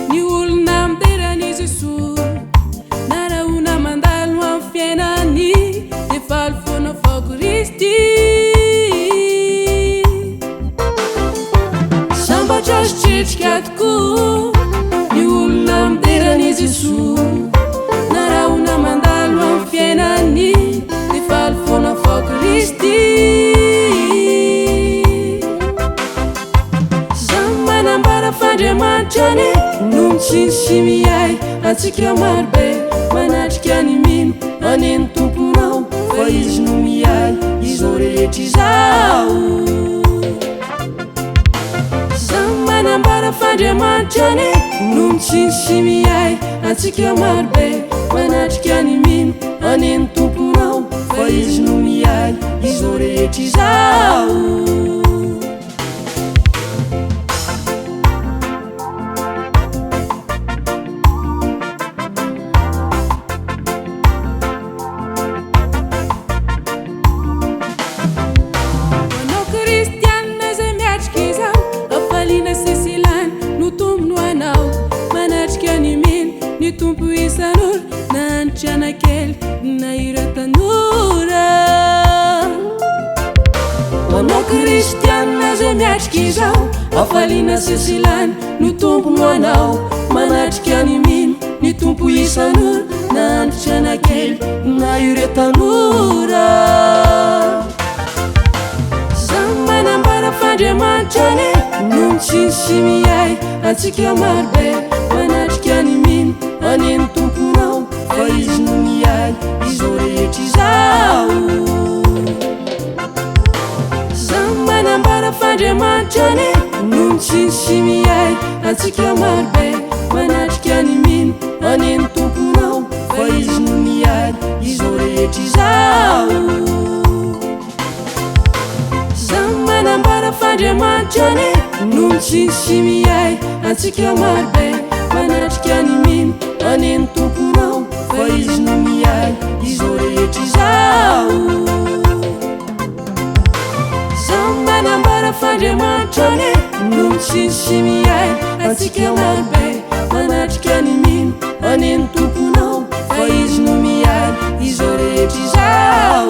ny olona amiteran'izy Jesosy naraona mandalo amin'ny fiainany dia faly foana fao Kristy. Sambatra azy tretrika tokoa ny olona amiteran'izy Jesosy naraona mandalo amin'ny fiainany dia faly foana fao Kristy. Fandriamanitra no mitsiny miay antsika marobe manatrika ny mino aneny tomponao fa izy no miay izao rehetra izao. Zaho manambara fandriamanitra no mitsiny miay antsika marobe manatrika ny mino aneny tomponao fa izy no miay izao rehetra izao. Ny tompo isan'ora na antrana kely na ira tanora. Manao kristianina zay miatrika izao afaliana sesilany no tompo no anao manatrika ny mino ny tompo isan'ora na antrana kely na ira tanora. Zaho manambara fandriamanitra no mitsiny miay antsika marobe manatrika ny mino aneny tomponao fa izy no miay izao rehetra izao. Zaho manambara fandriamanitra no mitsiny miay antsika marobe manatrika ny mino aneny tomponao fa izy no miay izao rehetra izao. Zaho manambara fandriamanitra no mitsiny miay antsika marobe manatrika ny mino aneny tomponao fa izy no miay izao rehetra izao. Zaho manambara fandriamanitra no mitsiny miay antsika marobe manatrika ny mino aneny tomponao fa izy no miay izao rehetra izao.